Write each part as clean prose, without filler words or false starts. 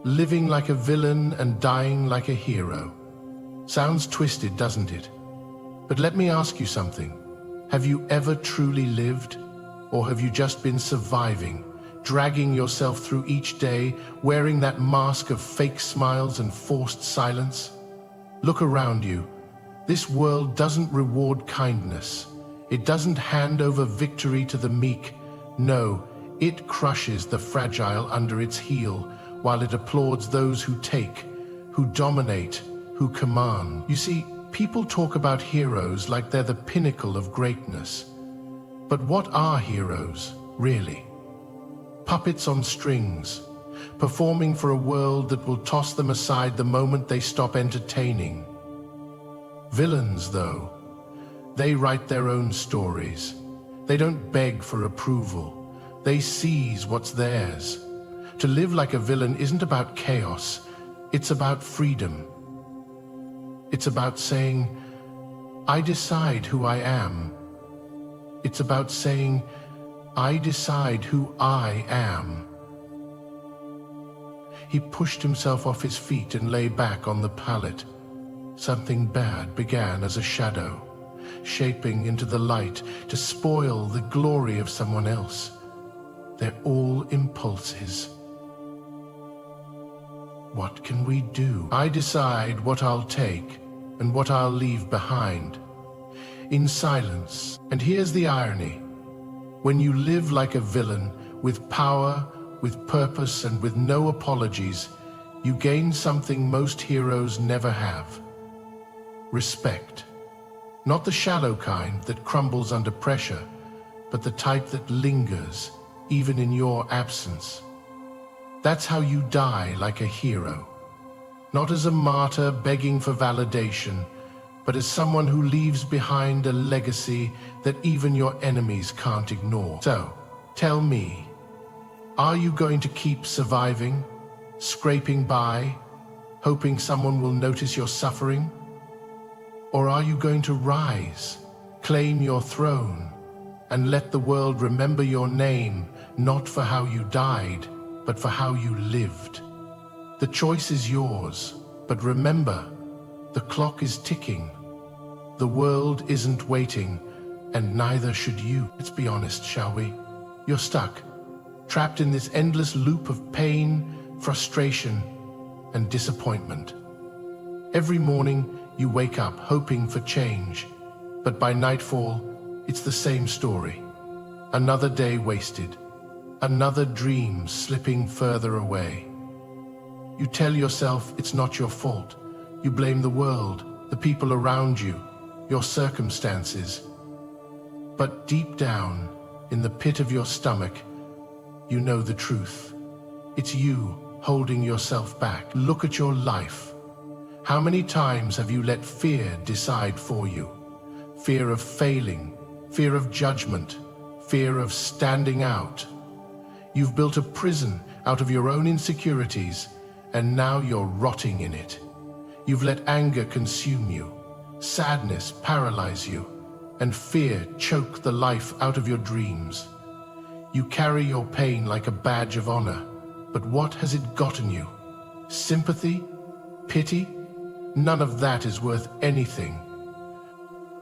Living like a villain and dying like a hero. Sounds twisted, doesn't it? But let me ask you something. Have you ever truly lived? Or have you just been surviving, dragging yourself through each day, wearing that mask of fake smiles and forced silence? Look around you. This world doesn't reward kindness. It doesn't hand over victory to the meek. No, it crushes the fragile under its heel, while it applauds those who take, who dominate, who command. You see, people talk about heroes like they're the pinnacle of greatness. But what are heroes, really? Puppets on strings, performing for a world that will toss them aside the moment they stop entertaining. Villains, though, they write their own stories. They don't beg for approval. They seize what's theirs. To live like a villain isn't about chaos. It's about freedom. It's about saying, I decide who I am. It's about saying, I decide who I am. He pushed himself off his feet and lay back on the pallet. Something bad began as a shadow, shaping into the light to spoil the glory of someone else. They're all impulses. What can we do? I decide what I'll take and what I'll leave behind. In silence. And here's the irony. When you live like a villain, with power, with purpose, and with no apologies, you gain something most heroes never have. Respect. Not the shallow kind that crumbles under pressure, but the type that lingers, even in your absence. That's how you die like a hero. Not as a martyr begging for validation, but as someone who leaves behind a legacy that even your enemies can't ignore. So, tell me, are you going to keep surviving, scraping by, hoping someone will notice your suffering? Or are you going to rise, claim your throne, and let the world remember your name, not for how you died, but for how you lived? The choice is yours, but remember, the clock is ticking. The world isn't waiting, and neither should you. Let's be honest, shall we? You're stuck, trapped in this endless loop of pain, frustration, and disappointment. Every morning, you wake up hoping for change, but by nightfall, it's the same story. Another day wasted, another dream slipping further away. You tell yourself it's not your fault. You blame the world, the people around you, your circumstances. But deep down, in the pit of your stomach, you know the truth. It's you holding yourself back. Look at your life. How many times have you let fear decide for you? Fear of failing, fear of judgment, fear of standing out. You've built a prison out of your own insecurities, and now you're rotting in it. You've let anger consume you, sadness paralyze you, and fear choke the life out of your dreams. You carry your pain like a badge of honor, but what has it gotten you? Sympathy? Pity? None of that is worth anything.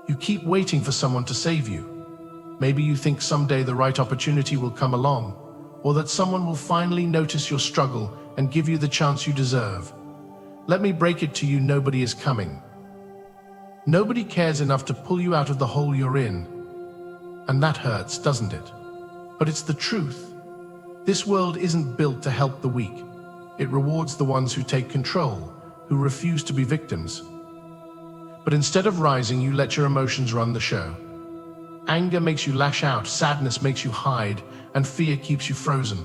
You keep waiting for someone to save you. Maybe you think someday the right opportunity will come along, or that someone will finally notice your struggle and give you the chance you deserve. Let me break it to you, nobody is coming. Nobody cares enough to pull you out of the hole you're in. And that hurts, doesn't it? But it's the truth. This world isn't built to help the weak. It rewards the ones who take control, who refuse to be victims. But instead of rising, you let your emotions run the show. Anger makes you lash out, sadness makes you hide, and fear keeps you frozen.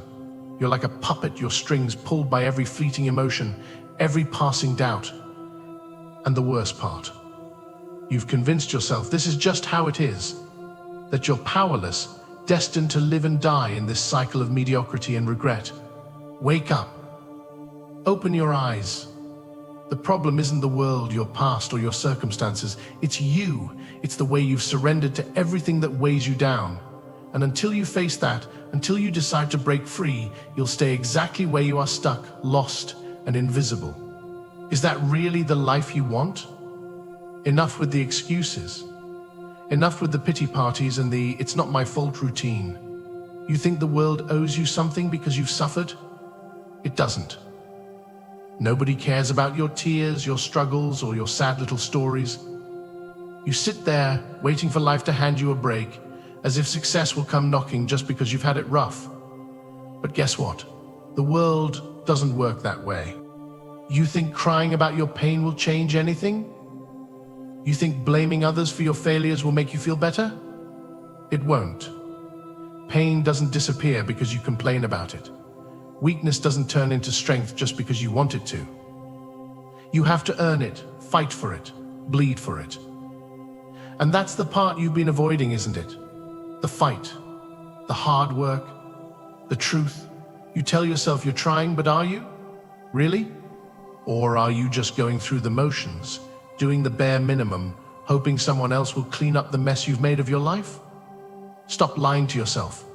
You're like a puppet, your strings pulled by every fleeting emotion, every passing doubt. And the worst part, you've convinced yourself this is just how it is, that you're powerless, destined to live and die in this cycle of mediocrity and regret. Wake up. Open your eyes. The problem isn't the world, your past, or your circumstances. It's you. It's the way you've surrendered to everything that weighs you down. And until you face that, until you decide to break free, you'll stay exactly where you are stuck, lost, and invisible. Is that really the life you want? Enough with the excuses. Enough with the pity parties and the "it's not my fault" routine. You think the world owes you something because you've suffered? It doesn't. Nobody cares about your tears, your struggles, or your sad little stories. You sit there, waiting for life to hand you a break, as if success will come knocking just because you've had it rough. But guess what? The world doesn't work that way. You think crying about your pain will change anything? You think blaming others for your failures will make you feel better? It won't. Pain doesn't disappear because you complain about it. Weakness doesn't turn into strength just because you want it to. You have to earn it, fight for it, bleed for it. And that's the part you've been avoiding, isn't it? The fight, the hard work, the truth. You tell yourself you're trying, but are you? Really? Or are you just going through the motions, doing the bare minimum, hoping someone else will clean up the mess you've made of your life? Stop lying to yourself.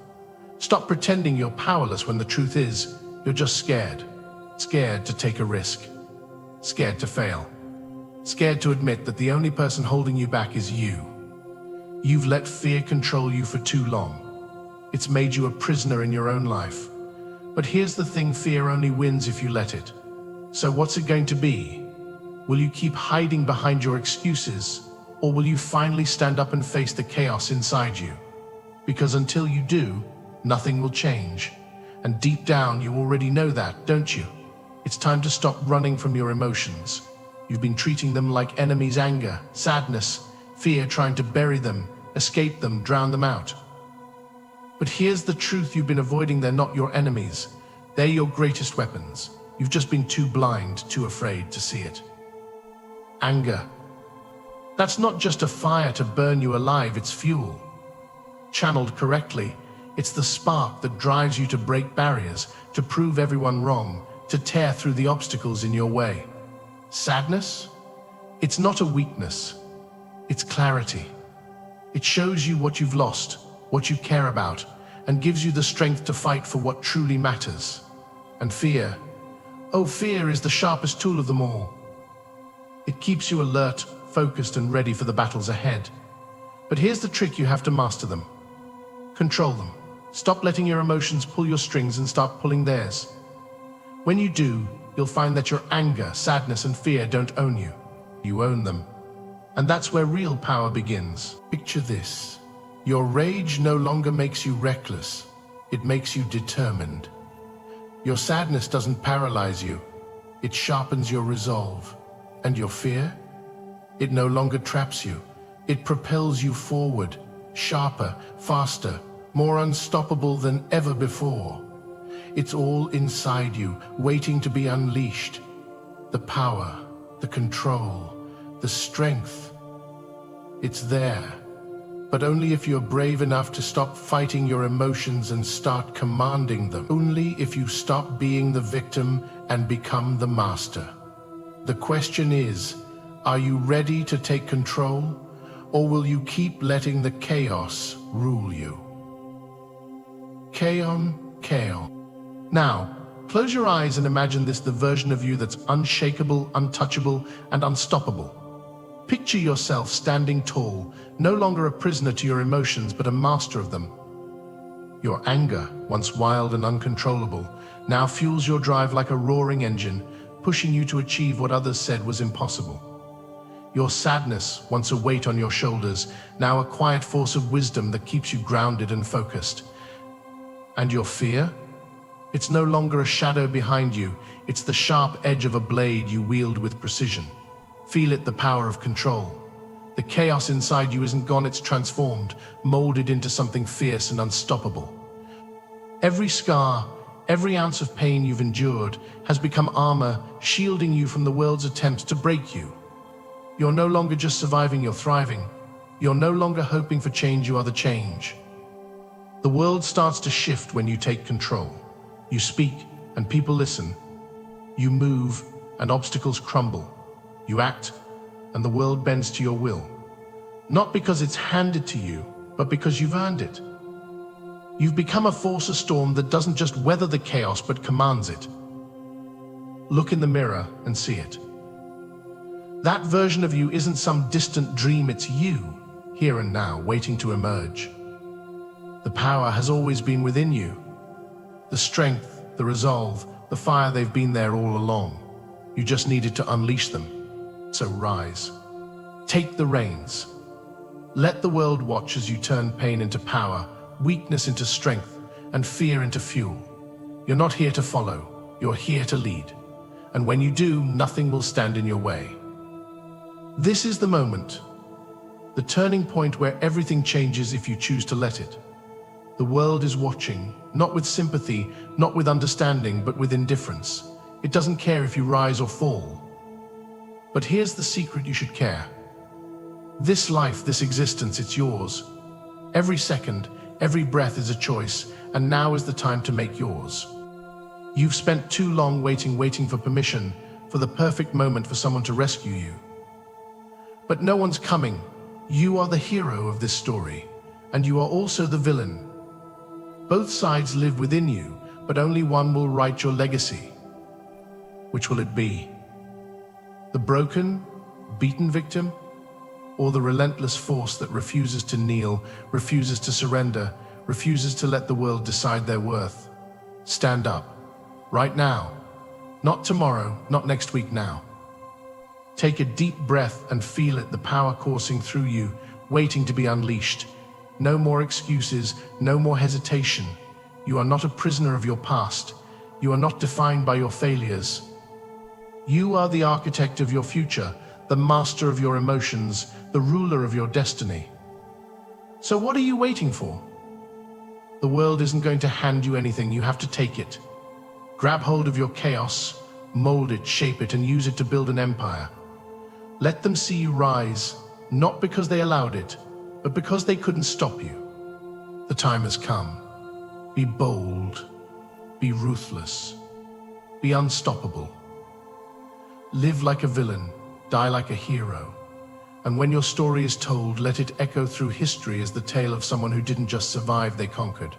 Stop pretending you're powerless when the truth is, you're just scared. Scared to take a risk. Scared to fail. Scared to admit that the only person holding you back is you. You've let fear control you for too long. It's made you a prisoner in your own life. But here's the thing, fear only wins if you let it. So what's it going to be? Will you keep hiding behind your excuses, or will you finally stand up and face the chaos inside you? Because until you do, nothing will change. And deep down, you already know that, don't you? It's time to stop running from your emotions. You've been treating them like enemies: anger, sadness, fear, trying to bury them, escape them, drown them out. But here's the truth you've been avoiding: they're not your enemies. They're your greatest weapons. You've just been too blind, too afraid to see it. Anger. That's not just a fire to burn you alive, it's fuel. Channeled correctly, it's the spark that drives you to break barriers, to prove everyone wrong, to tear through the obstacles in your way. Sadness? It's not a weakness. It's clarity. It shows you what you've lost, what you care about, and gives you the strength to fight for what truly matters. And fear? Oh, fear is the sharpest tool of them all. It keeps you alert, focused, and ready for the battles ahead. But here's the trick: you have to master them. Control them. Stop letting your emotions pull your strings and start pulling theirs. When you do, you'll find that your anger, sadness, and fear don't own you. You own them. And that's where real power begins. Picture this. Your rage no longer makes you reckless. It makes you determined. Your sadness doesn't paralyze you. It sharpens your resolve. And your fear? It no longer traps you. It propels you forward, sharper, faster, more unstoppable than ever before. It's all inside you, waiting to be unleashed. The power, the control, the strength. It's there, but only if you're brave enough to stop fighting your emotions and start commanding them. Only if you stop being the victim and become the master. The question is, are you ready to take control, or will you keep letting the chaos rule you? Chaos. Now, close your eyes and imagine this: the version of you that's unshakable, untouchable, and unstoppable. Picture yourself standing tall, no longer a prisoner to your emotions, but a master of them. Your anger, once wild and uncontrollable, now fuels your drive like a roaring engine, pushing you to achieve what others said was impossible. Your sadness, once a weight on your shoulders, now a quiet force of wisdom that keeps you grounded and focused. And your fear? It's no longer a shadow behind you. It's the sharp edge of a blade you wield with precision. Feel it, the power of control. The chaos inside you isn't gone, it's transformed, molded into something fierce and unstoppable. Every scar, every ounce of pain you've endured has become armor, shielding you from the world's attempts to break you. You're no longer just surviving, you're thriving. You're no longer hoping for change, you are the change. The world starts to shift when you take control. You speak, and people listen. You move, and obstacles crumble. You act, and the world bends to your will. Not because it's handed to you, but because you've earned it. You've become a force, a storm that doesn't just weather the chaos, but commands it. look in the mirror and see it. That version of you isn't some distant dream, it's you, here and now, waiting to emerge. The power has always been within you. The strength, the resolve, the fire, they've been there all along. You just needed to unleash them. So rise. Take the reins. Let the world watch as you turn pain into power, weakness into strength, and fear into fuel. You're not here to follow, you're here to lead. And when you do, nothing will stand in your way. This is the moment, the turning point where everything changes if you choose to let it. The world is watching, not with sympathy, not with understanding, but with indifference. It doesn't care if you rise or fall. But here's the secret: you should care. This life, this existence, it's yours. Every second, every breath is a choice, and now is the time to make yours. You've spent too long waiting for permission, for the perfect moment for someone to rescue you. But no one's coming. You are the hero of this story, and you are also the villain. Both sides live within you, but only one will write your legacy. Which will it be? The broken, beaten victim, or the relentless force that refuses to kneel, refuses to surrender, refuses to let the world decide their worth? Stand up, right now. Not tomorrow, not next week, now. Take a deep breath and feel it, the power coursing through you, waiting to be unleashed. No more excuses, no more hesitation. You are not a prisoner of your past. You are not defined by your failures. You are the architect of your future, the master of your emotions, the ruler of your destiny. So what are you waiting for? The world isn't going to hand you anything. You have to take it. Grab hold of your chaos, mold it, shape it, and use it to build an empire. Let them see you rise, not because they allowed it, but because they couldn't stop you. The time has come. Be bold, be ruthless, be unstoppable. Live like a villain, die like a hero. And when your story is told, let it echo through history as the tale of someone who didn't just survive, they conquered.